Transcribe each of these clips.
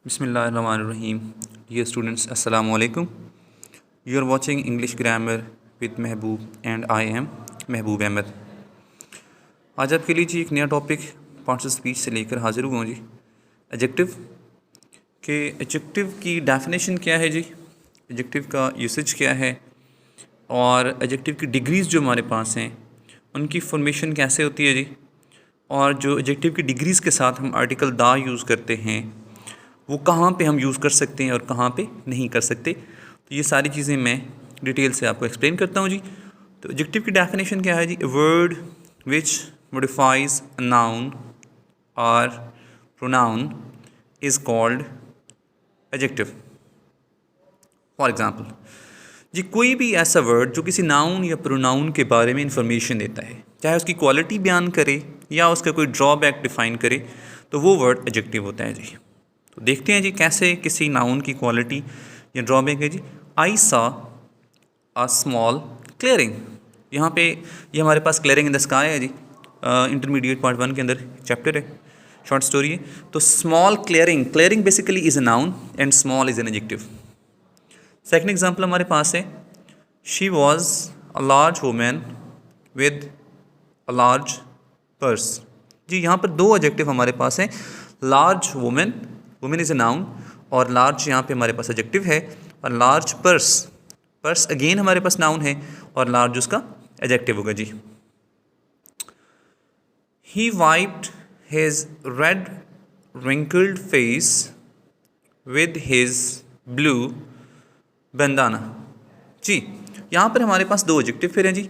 Bismillahirrahmanirrahim. Dear students, Assalamu alaikum. You are watching English Grammar with Mehboob and I am महबूब अहमद. आज आपके लिए जी एक नया टॉपिक पार्ट्स ऑफ स्पीच से लेकर हाजिर हुआ हूँ जी. एडजेक्टिव के एडजेक्टिव की डेफिनेशन क्या है जी, एडजेक्टिव का यूसेज क्या है और एडजेक्टिव की डिग्रीज़ जो हमारे पास हैं उनकी फॉर्मेशन कैसे होती है जी, और जो एडजेक्टिव की डिग्रीज़ के साथ हम आर्टिकल दा यूज़ करते हैं वो कहाँ पे हम यूज़ कर सकते हैं और कहाँ पे नहीं कर सकते. तो ये सारी चीज़ें मैं डिटेल से आपको एक्सप्लेन करता हूँ जी. तो एडजेक्टिव की डेफिनेशन क्या है जी, a word which modifies a noun और pronoun is called adjective. For example जी, कोई भी ऐसा वर्ड जो किसी नाउन या प्रोनाउन के बारे में इंफॉर्मेशन देता है, चाहे उसकी क्वालिटी बयान करे या उसका कोई ड्रॉबैक डिफ़ाइन करे, तो वो वर्ड एडजेक्टिव होता है जी. तो देखते हैं जी कैसे किसी नाउन की क्वालिटी या ड्रॉबैक है जी. I saw a small clearing. यहाँ पे ये हमारे पास क्लियरिंग इन द स्काई है जी. इंटरमीडिएट पार्ट 1 के अंदर चैप्टर है, शॉर्ट स्टोरी है. तो small clearing, clearing basically is a noun and small is an adjective. Second example हमारे पास है, she was a large women with a large purse. जी यहाँ पर दो एडजेक्टिव हमारे पास हैं. Large women, women is a noun, और लार्ज यहाँ पे हमारे पास एडजेक्टिव है. और लार्ज पर्स, पर्स अगेन हमारे पास नाउन है और लार्ज उसका एडजेक्टिव होगा जी. He wiped his red wrinkled face with his blue bandana. जी यहाँ पर हमारे पास दो एडजेक्टिव फिर हैं जी.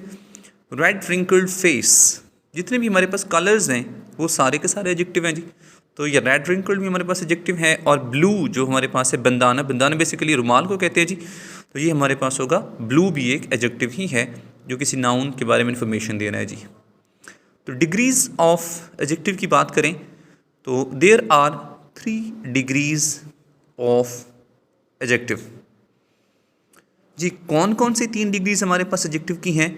रेड रिंकल्ड फेस, जितने भी हमारे पास कलर्स हैं वो सारे के सारे एडजेक्टिव हैं जी. तो ये रेड रिंकल्ड भी हमारे पास एडजेक्टिव है, और ब्लू जो हमारे पास है बंदाना, बंदाना बेसिकली रुमाल को कहते हैं जी. तो ये हमारे पास होगा, ब्लू भी एक एडजेक्टिव ही है जो किसी नाउन के बारे में इंफॉर्मेशन दे रहा है जी. तो डिग्रीज़ ऑफ एडजेक्टिव की बात करें तो there are 3 degrees of adjective. जी कौन कौन सी 3 डिग्रीज़ हमारे पास एडजेक्टिव की हैं,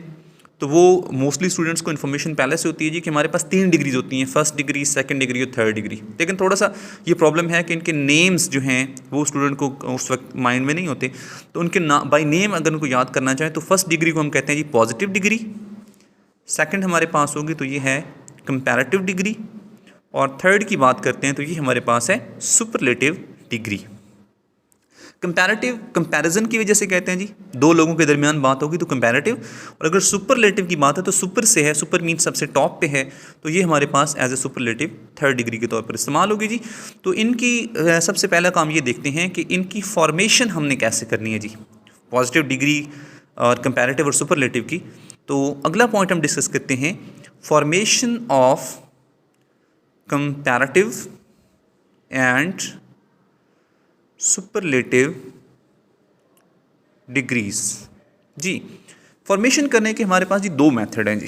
तो वो मोस्टली स्टूडेंट्स को इन्फॉर्मेशन पहले से होती है जी कि हमारे पास 3 डिग्रीज होती हैं, फर्स्ट डिग्री, सेकंड डिग्री और थर्ड डिग्री. लेकिन थोड़ा सा ये प्रॉब्लम है कि इनके नेम्स जो हैं वो स्टूडेंट को उस वक्त माइंड में नहीं होते. तो उनके बाय नेम अगर उनको याद करना चाहें तो फर्स्ट डिग्री को हम कहते हैं जी पॉजिटिव डिग्री. सेकेंड हमारे पास होगी तो ये है कंपैरेटिव डिग्री, और थर्ड की बात करते हैं तो ये हमारे पास है सुपरलेटिव डिग्री. कंपैरेटिव कंपैरिजन की वजह से कहते हैं जी, दो लोगों के दरमियान बात होगी तो कंपैरेटिव. और अगर सुपरलेटिव की बात है तो सुपर से है, सुपर मीन सबसे टॉप पे है, तो ये हमारे पास as a superlative third degree के तौर पर इस्तेमाल होगी जी. तो इनकी सबसे पहला काम ये देखते हैं कि इनकी फॉर्मेशन हमने कैसे करनी है जी, पॉजिटिव डिग्री और कंपैरेटिव और सुपरलेटिव की. तो अगला पॉइंट हम डिस्कस करते हैं, formation of comparative and superlative degrees. जी फॉर्मेशन करने के हमारे पास जी 2 मेथड हैं जी.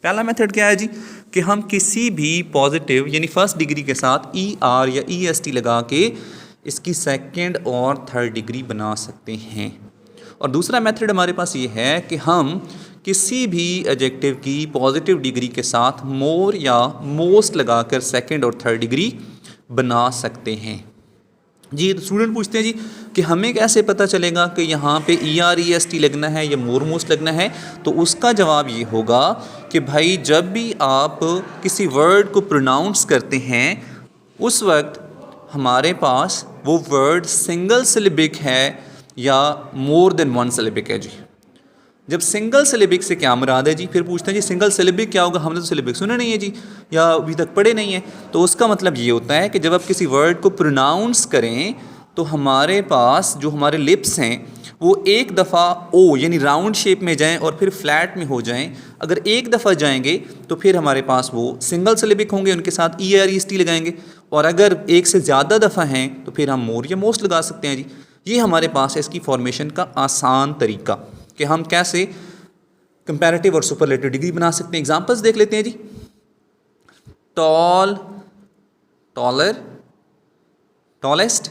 पहला मेथड क्या है जी कि हम किसी भी पॉजिटिव यानी फर्स्ट डिग्री के साथ ER या EST लगा के इसकी सेकंड और थर्ड डिग्री बना सकते हैं. और दूसरा मेथड हमारे पास ये है कि हम किसी भी एडजेक्टिव की पॉजिटिव डिग्री के साथ मोर या मोस्ट लगाकर सेकंड और थर्ड डिग्री बना सकते हैं जी. तो स्टूडेंट पूछते हैं जी कि हमें कैसे पता चलेगा कि यहाँ पे ER EST लगना है या मोर मोस्ट लगना है. तो उसका जवाब ये होगा कि भाई जब भी आप किसी वर्ड को प्रोनाउंस करते हैं उस वक्त हमारे पास वो वर्ड सिंगल सिलेबिक है या मोर देन 1 सिलेबिक है जी. जब सिंगल सिलेबिक से क्या मुराद है जी, फिर पूछते हैं जी सिंगल सिलेबिक क्या होगा, हमने तो सिलेबिक सुना नहीं है जी या अभी तक पढ़े नहीं है. तो उसका मतलब ये होता है कि जब आप किसी वर्ड को प्रोनाउंस करें तो हमारे पास जो हमारे लिप्स हैं वो एक दफ़ा ओ यानी राउंड शेप में जाएं और फिर फ्लैट में हो जाएं. अगर एक दफ़ा जाएंगे तो फिर हमारे पास वो सिंगल सिलेबिक होंगे, उनके साथ ER EST लगाएंगे. और अगर एक से ज़्यादा दफ़ा हैं तो फिर हम मोर या मोस्ट लगा सकते हैं जी. ये हमारे पास है इसकी फॉर्मेशन का आसान तरीका कि हम कैसे कंपैरेटिव और सुपरलेटिव डिग्री बना सकते हैं. एग्जांपल्स देख लेते हैं जी. Tall, taller, tallest.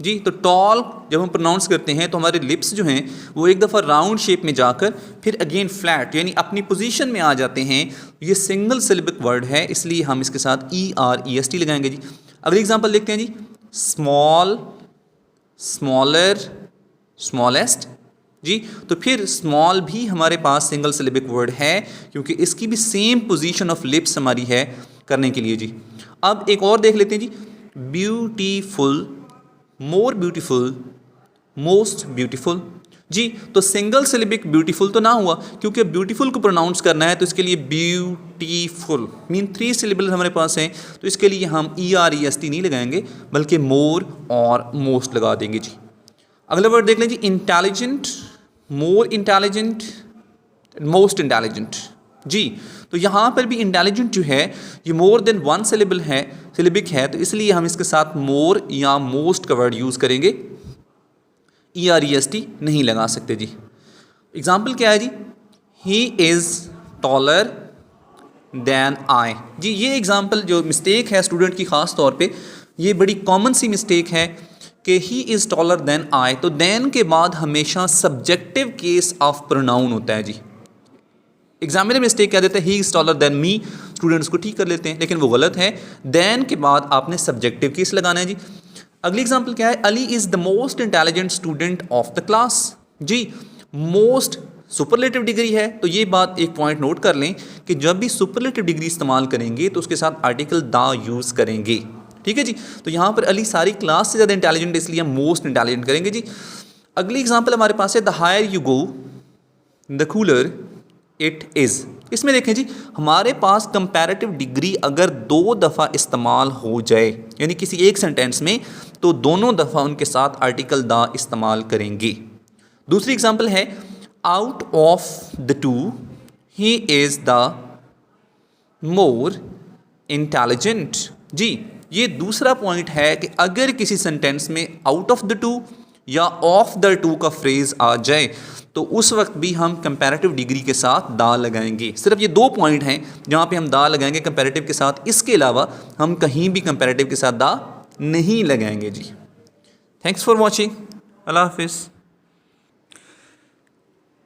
जी तो टॉल जब हम प्रोनाउंस करते हैं तो हमारे लिप्स जो हैं वो एक दफ़ा राउंड शेप में जाकर फिर अगेन फ्लैट यानी अपनी पोजीशन में आ जाते हैं. ये सिंगल सिलेबिक वर्ड है इसलिए हम इसके साथ ER EST लगाएंगे जी. अगली एग्जांपल देखते हैं जी. स्मॉल, स्मॉलर, स्मॉलेस्ट जी। तो फिर स्मॉल भी हमारे पास सिंगल सिलेबिक वर्ड है क्योंकि इसकी भी सेम पोजीशन ऑफ लिप्स हमारी है करने के लिए जी। अब एक और देख लेते हैं जी, beautiful, more beautiful, most beautiful जी। तो सिंगल सिलेबिक ब्यूटीफुल तो ना हुआ क्योंकि ब्यूटीफुल को प्रोनाउंस करना है तो इसके लिए ब्यूटीफुल मीन 3 सिलेबल हमारे पास हैं, तो इसके लिए हम EREST नहीं लगाएंगे बल्कि मोर और मोस्ट लगा देंगे जी। अगला वर्ड देख लें जी, intelligent, more intelligent, most intelligent जी। तो यहाँ पर भी इंटेलिजेंट जो है ये मोर देन 1 सिलेबल है, सिलेबिक है, तो इसलिए हम इसके साथ मोर या मोस्ट का वर्ड यूज़ करेंगे, EREST नहीं लगा सकते जी। एग्जाम्पल क्या है जी, ही इज़ टॉलर दैन आई जी। ये एग्जाम्पल जो मिस्टेक है स्टूडेंट की ख़ास तौर पे, ये बड़ी कॉमन सी मिस्टेक है कि ही इज़ टॉलर दैन आई, तो दैन के बाद हमेशा सब्जेक्टिव केस ऑफ प्रोनाउन होता है जी। एग्जामिनर मिस्टेक कह देता है he is taller than me, students को ठीक कर लेते हैं, लेकिन वो गलत है। दैन के बाद आपने सब्जेक्टिव केस लगाना है जी। अगली एग्जाम्पल क्या है, Ali is the most intelligent student of the class जी। मोस्ट सुपरलेटिव डिग्री है, तो ये बात एक पॉइंट नोट कर लें कि जब भी सुपरलेटिव डिग्री इस्तेमाल करेंगे तो उसके साथ आर्टिकल द यूज़ करेंगे, ठीक है जी। तो यहाँ पर अली सारी क्लास से ज़्यादा इंटेलिजेंट, इसलिए हम मोस्ट इंटेलिजेंट करेंगे जी। अगली एग्जाम्पल हमारे पास है, the higher you go the cooler it is. इसमें देखें जी, हमारे पास कंपैरेटिव डिग्री अगर 2 दफ़ा इस्तेमाल हो जाए यानी किसी एक सेंटेंस में, तो दोनों दफ़ा उनके साथ आर्टिकल द इस्तेमाल करेंगे। दूसरी एग्जाम्पल है, out of the 2 he is the more intelligent जी। ये दूसरा पॉइंट है कि अगर किसी सेंटेंस में आउट ऑफ द 2 या ऑफ द 2 का फ्रेज आ जाए तो उस वक्त भी हम कंपैरेटिव डिग्री के साथ दा लगाएंगे। सिर्फ ये 2 पॉइंट हैं जहाँ पे हम दा लगाएंगे कंपैरेटिव के साथ, इसके अलावा हम कहीं भी कंपैरेटिव के साथ दा नहीं लगाएंगे जी। थैंक्स फॉर वॉचिंग, अल्लाह हाफिज़।